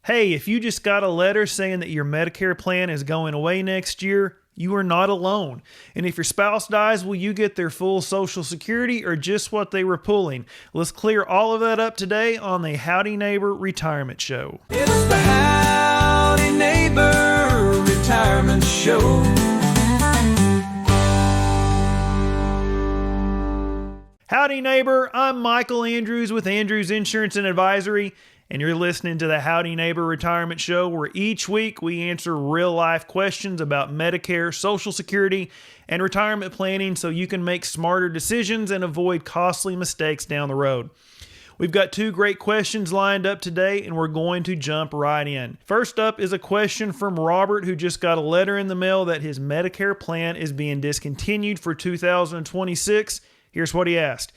Hey, if you just got a letter saying that your Medicare plan is going away next year, you are not alone. And if your spouse dies, will you get their full Social Security or just what they were pulling? Let's clear all of that up today on the Howdy Neighbor Retirement Show. It's the Howdy Neighbor Retirement Show. Howdy neighbor, I'm Michael Andrews with Andrews Insurance and Advisory, and you're listening to the Howdy Neighbor Retirement Show, where each week we answer real-life questions about Medicare, Social Security, and retirement planning so you can make smarter decisions and avoid costly mistakes down the road. We've got two great questions lined up today, and we're going to jump right in. First up is a question from Robert, who just got a letter in the mail that his Medicare plan is being discontinued for 2026. Here's what he asked.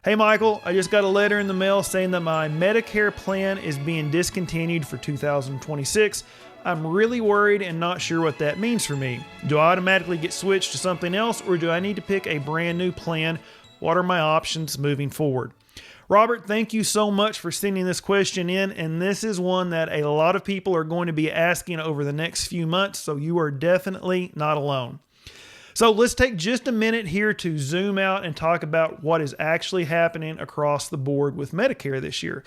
Hey Michael, I just got a letter in the mail saying that my Medicare plan is being discontinued for 2026. I'm really worried and not sure what that means for me. Do I automatically get switched to something else, or do I need to pick a brand new plan? What are my options moving forward? Robert, thank you so much for sending this question in, and this is one that a lot of people are going to be asking over the next few months, so you are definitely not alone. So let's take just a minute here to zoom out and talk about what is actually happening across the board with Medicare this year.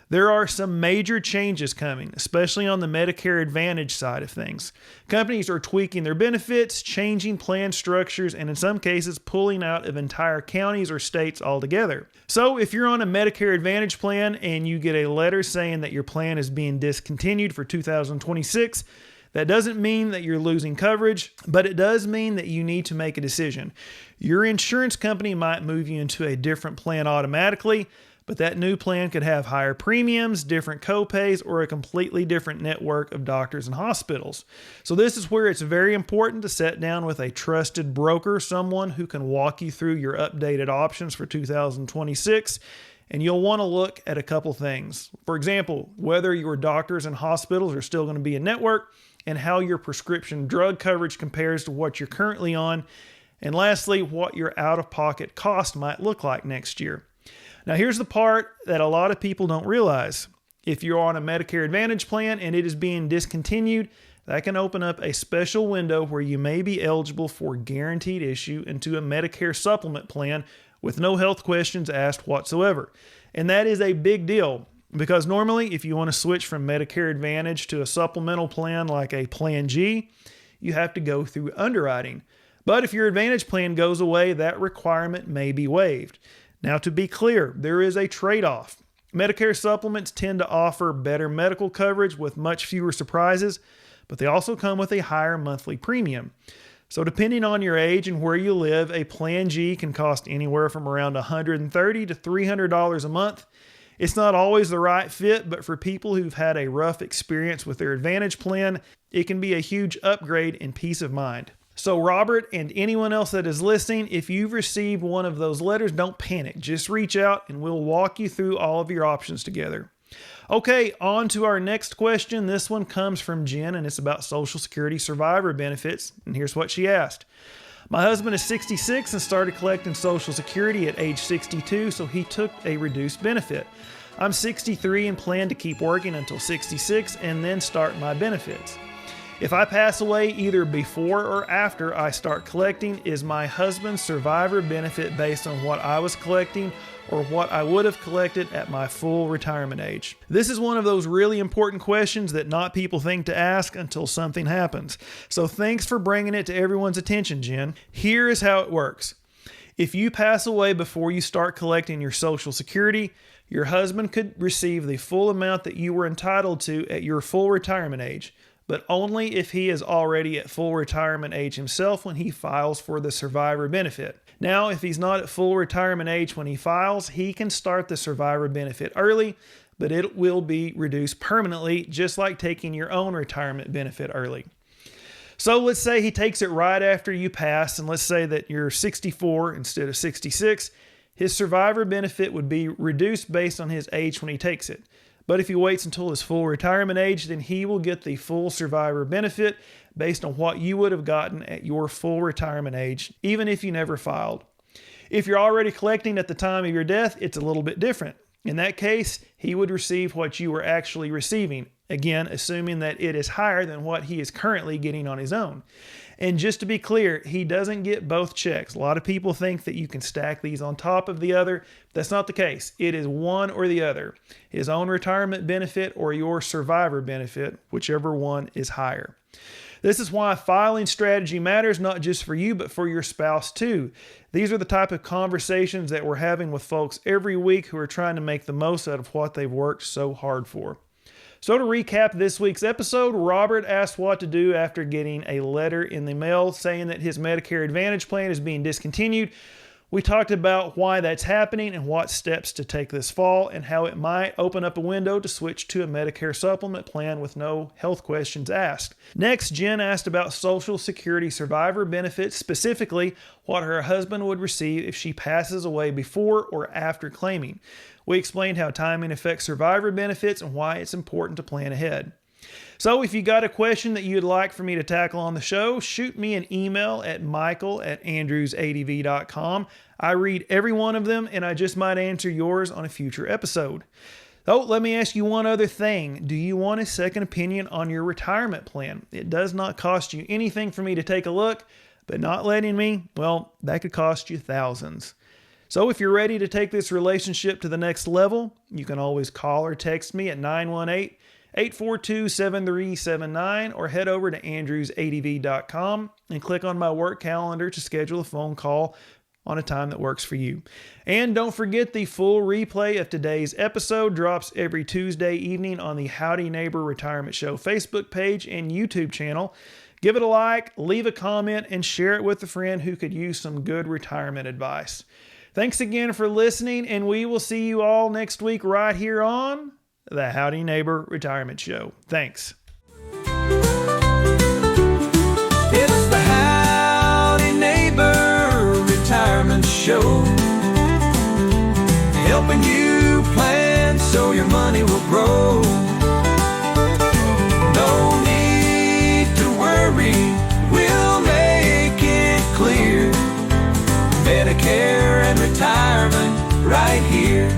There are some major changes coming, especially on the Medicare Advantage side of things. Companies are tweaking their benefits, changing plan structures, and in some cases pulling out of entire counties or states altogether. So if you're on a Medicare Advantage plan and you get a letter saying that your plan is being discontinued for 2026, that doesn't mean that you're losing coverage, but it does mean that you need to make a decision. Your insurance company might move you into a different plan automatically, but that new plan could have higher premiums, different copays, or a completely different network of doctors and hospitals. So this is where it's very important to sit down with a trusted broker, someone who can walk you through your updated options for 2026. And you'll want to look at a couple things. For example, whether your doctors and hospitals are still going to be a network, and how your prescription drug coverage compares to what you're currently on. And lastly, what your out-of-pocket cost might look like next year. Now, here's the part that a lot of people don't realize. If you're on a Medicare Advantage plan and it is being discontinued, that can open up a special window where you may be eligible for guaranteed issue into a Medicare supplement plan with no health questions asked whatsoever. And that is a big deal. Because normally, if you want to switch from Medicare Advantage to a supplemental plan like a Plan G, you have to go through underwriting. But if your Advantage plan goes away, that requirement may be waived. Now, to be clear, there is a trade-off. Medicare supplements tend to offer better medical coverage with much fewer surprises, but they also come with a higher monthly premium. So depending on your age and where you live, a Plan G can cost anywhere from around $130 to $300 a month. It's not always the right fit, but for people who've had a rough experience with their Advantage plan, it can be a huge upgrade and peace of mind. So Robert and anyone else that is listening, if you've received one of those letters, don't panic. Just reach out and we'll walk you through all of your options together. Okay, on to our next question. This one comes from Jenn, and it's about Social Security survivor benefits. And here's what she asked. My husband is 66 and started collecting Social Security at age 62, so he took a reduced benefit. I'm 63 and plan to keep working until 66 and then start my benefits. If I pass away either before or after I start collecting, is my husband's survivor benefit based on what I was collecting or what I would have collected at my full retirement age? This is one of those really important questions that not people think to ask until something happens. So thanks for bringing it to everyone's attention, Jenn. Here is how it works. If you pass away before you start collecting your Social Security, your husband could receive the full amount that you were entitled to at your full retirement age, but only if he is already at full retirement age himself when he files for the survivor benefit. Now, if he's not at full retirement age when he files, he can start the survivor benefit early, but it will be reduced permanently, just like taking your own retirement benefit early. So let's say he takes it right after you pass, and let's say that you're 64 instead of 66. His survivor benefit would be reduced based on his age when he takes it. But if he waits until his full retirement age, then he will get the full survivor benefit based on what you would have gotten at your full retirement age, even if you never filed. If you're already collecting at the time of your death, it's a little bit different. In that case, he would receive what you were actually receiving. Again, assuming that it is higher than what he is currently getting on his own. And just to be clear, he doesn't get both checks. A lot of people think that you can stack these on top of the other. That's not the case. It is one or the other. His own retirement benefit or your survivor benefit, whichever one is higher. This is why filing strategy matters, not just for you, but for your spouse too. These are the type of conversations that we're having with folks every week who are trying to make the most out of what they've worked so hard for. So to recap this week's episode, Robert asked what to do after getting a letter in the mail saying that his Medicare Advantage plan is being discontinued. We talked about why that's happening and what steps to take this fall and how it might open up a window to switch to a Medicare supplement plan with no health questions asked. Next, Jenn asked about Social Security survivor benefits, specifically what her husband would receive if she passes away before or after claiming. We explained how timing affects survivor benefits and why it's important to plan ahead. So if you got a question that you'd like for me to tackle on the show, shoot me an email at michael@andrewsadv.com. I read every one of them, and I just might answer yours on a future episode. Oh, let me ask you one other thing. Do you want a second opinion on your retirement plan? It does not cost you anything for me to take a look, but not letting me, well, that could cost you thousands. So if you're ready to take this relationship to the next level, you can always call or text me at 918-842-7379 or head over to andrewsadv.com and click on my work calendar to schedule a phone call on a time that works for you. And don't forget, the full replay of today's episode drops every Tuesday evening on the Howdy Neighbor Retirement Show Facebook page and YouTube channel. Give it a like, leave a comment, and share it with a friend who could use some good retirement advice. Thanks again for listening, and we will see you all next week right here on the Howdy Neighbor Retirement Show. Thanks. It's the Howdy Neighbor Retirement Show, helping you plan so your money will grow. No need to worry, we'll make it clear. Medicare and retirement right here.